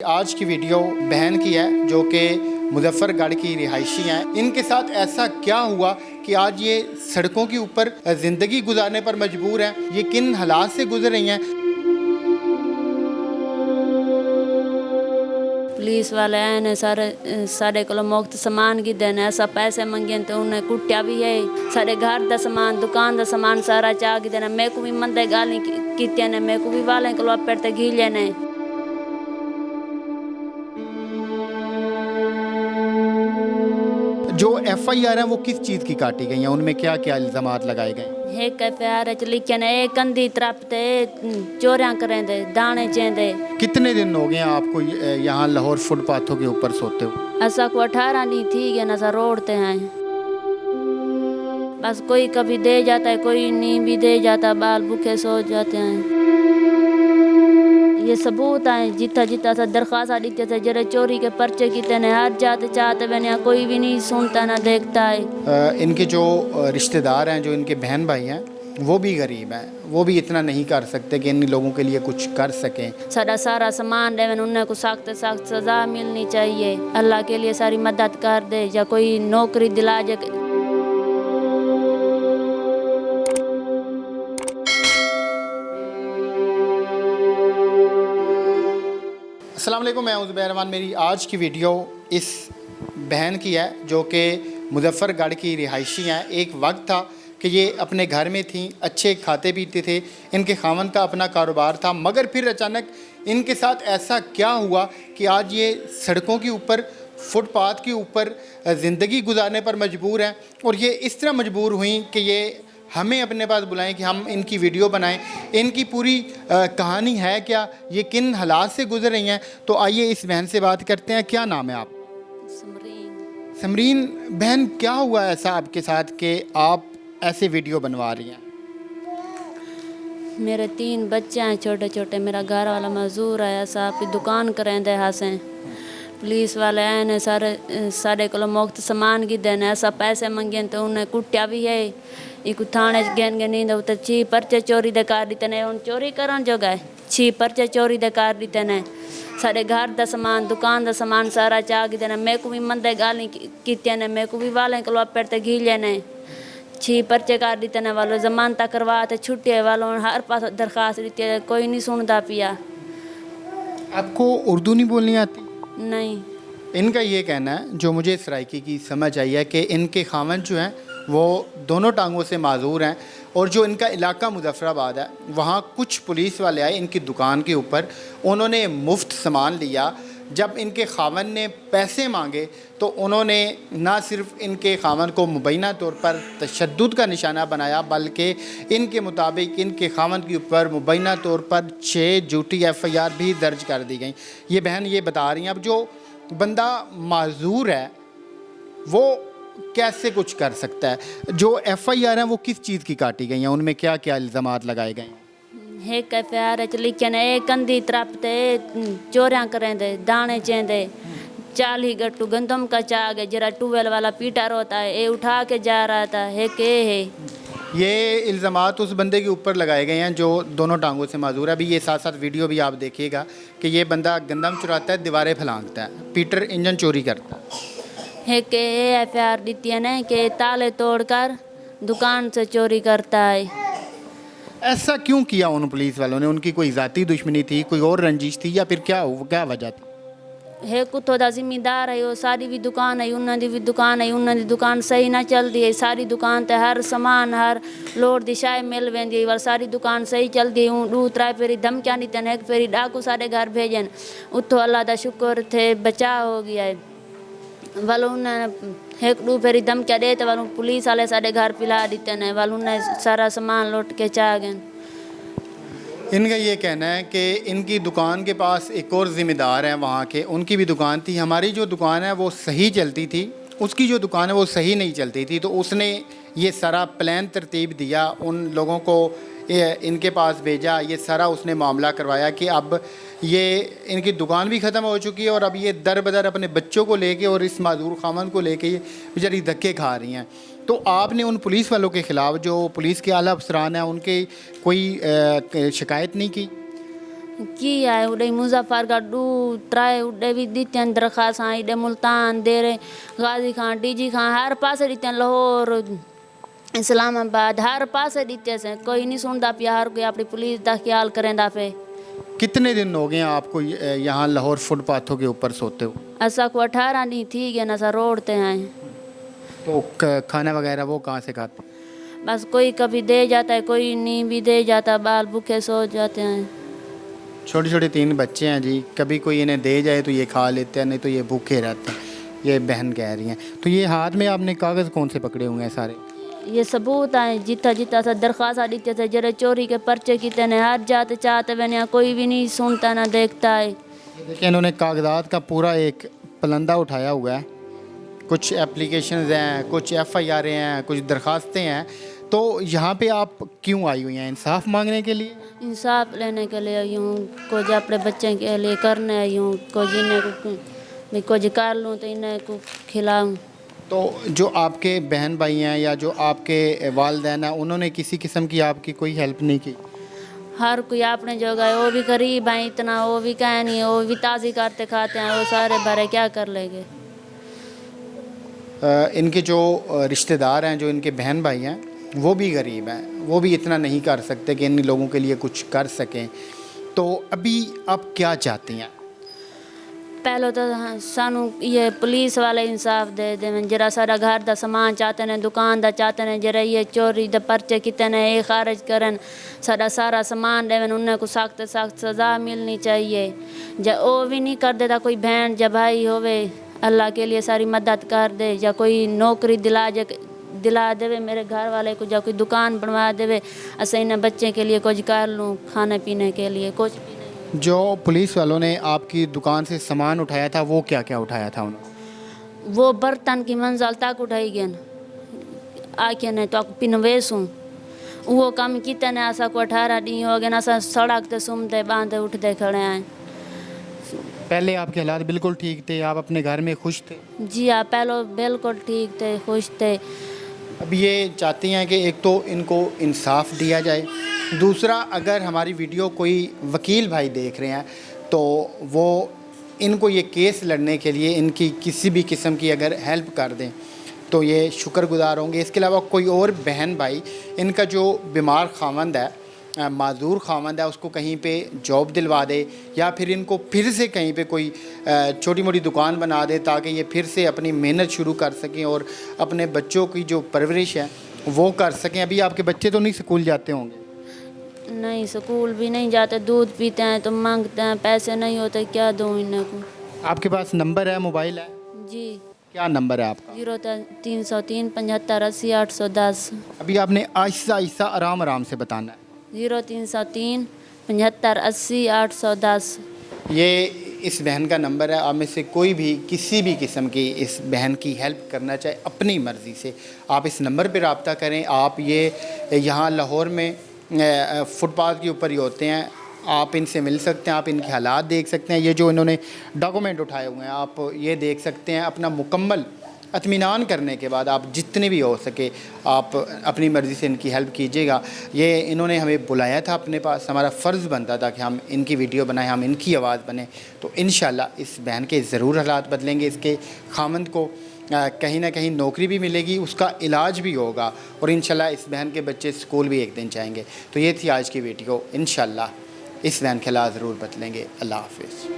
आज की वीडियो बहन की है जो कि मुजफ्फरगढ़ की रिहायशी हैं। इनके साथ ऐसा क्या हुआ कि आज ये सड़कों के ऊपर ज़िंदगी गुजारने पर मजबूर हैं। ये किन हालात से गुजर रही हैं। पुलिस वाले आए ने सारे को मुफ्त सामान की देने ऐसा पैसे मंगे तो उन्हें कुटिया भी है। सारे घर का सामान दुकान का सामान सारा चाह की देना। मैं को भी मंदे गाली की ने मैं को भी वाले को पेड़ ते घी लेने। जो FIR हैं वो किस चीज़ की काटी गई हैं, उनमें क्या क्या इल्ज़ामात लगाए गए? एक FIR लिखे ने एक कंधी तरफ ते चोरियां करें दे दाने चेंदे। कितने दिन हो गए आपको यहाँ लाहौर फुटपाथों के ऊपर सोते हो? ऐसा को 18 नहीं थी कि ना रोडते हैं। बस कोई कभी दे जाता है कोई नहीं भी दे जाता, बाल भूखे सो जाते हैं। ये सबूत है जितना जितना सा दरख्वास्त देते थे जरे चोरी के पर्चे कितने ने हर जाते चाहते बने कोई भी नहीं सुनता ना देखता है। इनके जो रिश्तेदार हैं, जो इनके बहन भाई हैं, वो भी गरीब हैं, वो भी इतना नहीं कर सकते कि इन लोगों के लिए कुछ कर सकें। सारा सामान देवन उन्हें को सख्त सख्त सजा मिलनी चाहिए। अल्लाह के लिए सारी मदद कर दे या कोई नौकरी दिला जाए। अस्सलाम वालेकुम, मैं ज़ुबैर रहमान। मेरी आज की वीडियो इस बहन की है जो कि मुजफ्फरगढ़ की रिहायशी हैं। एक वक्त था कि ये अपने घर में थी, अच्छे खाते पीते थे, इनके खामन का अपना कारोबार था, मगर फिर अचानक इनके साथ ऐसा क्या हुआ कि आज ये सड़कों के ऊपर फुटपाथ के ऊपर ज़िंदगी गुजारने पर मजबूर हैं। और ये इस तरह मजबूर हुई कि ये हमें अपने पास बुलाएं कि हम इनकी वीडियो बनाएं। इनकी पूरी कहानी है क्या, ये किन हालात से गुजर रही हैं, तो आइए इस बहन से बात करते हैं। क्या नाम है आप? समरीन बहन, क्या हुआ ऐसा आपके साथ कि आप ऐसे वीडियो बनवा रही हैं? मेरे 3 बच्चे हैं छोटे छोटे। मेरा घर वाला मजदूर है, ऐसा आपकी दुकान करें दे हंसें। पुलिस वाले आए ने सारे को मुफ्त सामान की देने ऐसा पैसे मंगे तो उन्हें कुटिया भी है। एक थाने गेन नींद तो 6 पर्चे चोरी दे कर दिते ने। उन चोरी करन जो गए 6 पर्चे चोरी दे कर दिते ने। सारे घर का सामान दुकान का सामान सारा चाह की देना। मैं को भी मंदे गाली की ने मैं को भी वाले को पेड़ ते घी लेने। 6 पर्चे कर दिते ने। वालों जमानत करवाते छुट्टी वालों हर पास दरखास्त दी है, कोई नहीं सुनता पिया। आपको उर्दू नहीं बोलनी आती? नहीं। इनका ये कहना है, जो मुझे सराइकी की समझ आई है, कि इनके खामन जो हैं वो दोनों टांगों से माजूर हैं। और जो इनका इलाका मुजफ्फराबाद है, वहाँ कुछ पुलिस वाले आए इनकी दुकान के ऊपर, उन्होंने मुफ्त सामान लिया। जब इनके खामन ने पैसे मांगे तो उन्होंने ना सिर्फ इनके खामन को मुबैना तौर पर तशद्दुद का निशाना बनाया, बल्कि इनके मुताबिक इनके खामन के ऊपर मुबैना तौर पर 6 झूठी FIR भी दर्ज कर दी गई। ये बहन ये बता रही हैं। अब जो बंदा माजूर है वो कैसे कुछ कर सकता है? जो FIR हैं वो किस चीज़ की काटी गई हैं, उनमें क्या क्या इल्ज़ामात लगाए गए हैं? एक FIR लिखे ने एक कंधी तरफ ते चोरियां करें दे दाने चेंदे। 40 गट्टू गंदम का चाह गए जरा ट्यूबवेल वाला पीटा रोता है, ये उठा के जा रहा था। है ये इल्ज़ामात उस बंदे के ऊपर लगाए गए हैं जो दोनों टांगों से माजूर है। अभी ये साथ साथ वीडियो भी आप देखिएगा कि ये बंदा गंदम चुराता है, दीवारें फलांगता है, पीटर इंजन चोरी करता है। एक FIR दी है ने कि ताले तोड़कर दुकान से चोरी करता है। ऐसा क्यों किया उन पुलिस वालों ने? उनकी कोई ज़ाती दुश्मनी थी, कोई और रंजिश थी, या फिर क्या वजह थी? है कुतो दा जिम्मेदार है, वो सारी भी दुकान है उन्होंने भी दुकान है, उन्होंने दुकान सही ना चलती है। सारी दुकान ते हर सामान हर लोड दिशाएं मिल वेंदी है, सारी दुकान सही चलती है। 2-3 फेरी धमकियां दी एक फेरी डाकू सारे घर भेजन, उतो अल्लाह दा शुक्र थे बचाव हो गया है। वालों ने 1-2 फेरी धमकियां दे तो वालों पुलिस वाले सारे घर पिला देते ने। वालों ने सारा सामान लौट के चाह गए। इनका ये कहना है कि इनकी दुकान के पास एक और ज़िम्मेदार हैं वहाँ के, उनकी भी दुकान थी। हमारी जो दुकान है वो सही चलती थी, उसकी जो दुकान है वो सही नहीं चलती थी। तो उसने ये सारा प्लान तरतीब दिया, उन लोगों को इनके पास भेजा, ये सारा उसने मामला करवाया कि अब ये इनकी दुकान भी ख़त्म हो चुकी है और अब ये दर बदर अपने बच्चों को लेके और इस माजूर खामन को लेके ये बेचारी धक्के खा रही हैं। तो आपने उन पुलिस वालों के ख़िलाफ़, जो पुलिस के आला अफसरान हैं, उनके कोई शिकायत नहीं की? की है उड़े मुजफ्फरगढ़ डू ट्राई उड़े भी दीते हैं दरखास्त इडे मुल्तान दे रहे गाजी खान डीजी खान हर पास दीते हैं लाहौर इस्लामाबाद हर पास दीते से कोई नहीं सुनता पिया हर कोई अपनी पुलिस का ख्याल करेंदा पे। कितने दिन हो गए आपको यहाँ लाहौर फुटपाथों के ऊपर सोते हो? ऐसा को 18 दिन थी गया ना सा रोडते हैं। तो खाना वगैरह वो कहाँ से खाते? बस कोई कभी दे जाता है कोई नहीं भी दे जाता, बाल भूखे सो जाते हैं। छोटे छोटे 3 बच्चे हैं जी, कभी कोई इन्हें दे जाए तो ये खा लेते हैं, नहीं तो ये भूखे रहते हैं, ये बहन कह रही हैं। तो ये हाथ में आपने कागज़ कौन से पकड़े हुए हैं सारे? ये सबूत आए जितना जितना सा दरख्वास्त देते थे जरे चोरी के पर्चे कितने ने हर जाते चाहते बने कोई भी नहीं सुनता ना देखता है। देखिए इन्होंने कागजात का पूरा एक पलंदा उठाया हुआ है, कुछ एप्लीकेशंस हैं, कुछ FIR हैं, कुछ दरखास्तें हैं। तो यहाँ पे आप क्यों आई हुई हैं? इंसाफ मांगने के लिए? इंसाफ लेने के लिए आई हूँ, कुछ अपने बच्चे के लिए करने आई हूँ, कुछ इन्हें को मैं कुछ कर लूँ तो इन्हें को खिलाऊँ। तो जो आपके बहन भाई हैं या जो आपके वालिदैन हैं उन्होंने किसी किस्म की आपकी कोई हेल्प नहीं की? हर कोई अपने जगह है, वो भी गरीब हैं इतना, वो भी कह नहीं, वो भी ताज़ी करते खाते हैं, वो सारे भरे क्या कर लेंगे। इनके जो रिश्तेदार हैं, जो इनके बहन भाई हैं, वो भी गरीब हैं, वो भी इतना नहीं कर सकते कि इन लोगों के लिए कुछ कर सकें। तो अभी आप क्या चाहती हैं? पहले तो सानू ये पुलिस वाले इंसाफ दे दें, जरा सारा घर दा सामान चाहते हैं, दुकान दा चाहते हैं, जरा ये चोरी दे पर्चे कितने ये खारिज करन, सारा सारा सामान देवन, उन्हें को सख्त सख्त सज़ा मिलनी चाहिए। जब वो भी नहीं कर देता कोई बहन जब भाई होवे अल्लाह के लिए सारी मदद कर दे, या कोई नौकरी दिला देवे मेरे घर वाले को, या कोई दुकान बनवा देवे, ऐसे इन्हें बच्चे के लिए कुछ कर लूँ, खाने पीने के लिए कुछ भी नहीं। जो पुलिस वालों ने आपकी दुकान से सामान उठाया था वो क्या क्या उठाया था उन्होंने? वो बर्तन की मंजिल तक उठाई गए आके ने तो पिनवेसूँ वो कम कितने ने ऐसा को 18 दिन हो गए ना सड़क ते सुमते बांधे उठते खड़े हैं। पहले आपके हालात बिल्कुल ठीक थे, आप अपने घर में खुश थे? जी हाँ, पहले बिल्कुल ठीक थे, खुश थे। अब ये चाहती हैं कि एक तो इनको इंसाफ दिया जाए, दूसरा अगर हमारी वीडियो कोई वकील भाई देख रहे हैं तो वो इनको ये केस लड़ने के लिए इनकी किसी भी किस्म की अगर हेल्प कर दें तो ये शुक्रगुजार होंगे। इसके अलावा कोई और बहन भाई इनका जो बीमार खामंद है, माजूर खामंद है, उसको कहीं पे जॉब दिलवा दे, या फिर इनको फिर से कहीं पे कोई छोटी मोटी दुकान बना दे ताकि ये फिर से अपनी मेहनत शुरू कर सकें और अपने बच्चों की जो परवरिश है वो कर सकें। अभी आपके बच्चे तो नहीं स्कूल जाते होंगे? नहीं, स्कूल भी नहीं जाते, दूध पीते हैं तो मांगते हैं, पैसे नहीं होते क्या दूँ इन्हें को। आपके पास नंबर है, मोबाइल है? जी। क्या नंबर है आपका? 0303 75 80 810। अभी आपने आहिस्ता आहिस्ता आराम आराम से बताना है। 0303 75 80 810। ये इस बहन का नंबर है। आप में से कोई भी किसी भी किस्म की इस बहन की हेल्प करना चाहे अपनी मर्ज़ी से आप इस नंबर पर रब्ता करें। आप ये यहाँ लाहौर में फुटपाथ के ऊपर ही होते हैं, आप इनसे मिल सकते हैं, आप इनके हालात देख सकते हैं। ये जो इन्होंने डॉक्यूमेंट उठाए हुए हैं आप ये देख सकते हैं। अपना मुकम्मल इत्मीनान करने के बाद आप जितने भी हो सके आप अपनी मर्ज़ी से इनकी हेल्प कीजिएगा। ये इन्होंने हमें बुलाया था अपने पास, हमारा फ़र्ज़ बनता था कि हम इनकी वीडियो बनाएं, हम इनकी आवाज़ बने। तो इंशाल्लाह इस बहन के ज़रूर हालात बदलेंगे। इसके खामंद को कहीं ना कहीं नौकरी भी मिलेगी, उसका इलाज भी होगा और इंशाल्लाह इस बहन के बच्चे स्कूल भी एक दिन जाएंगे। तो ये थी आज की वीडियो। इंशाल्लाह इस बहन के हालात ज़रूर बदलेंगे। अल्लाह हाफ़िज़।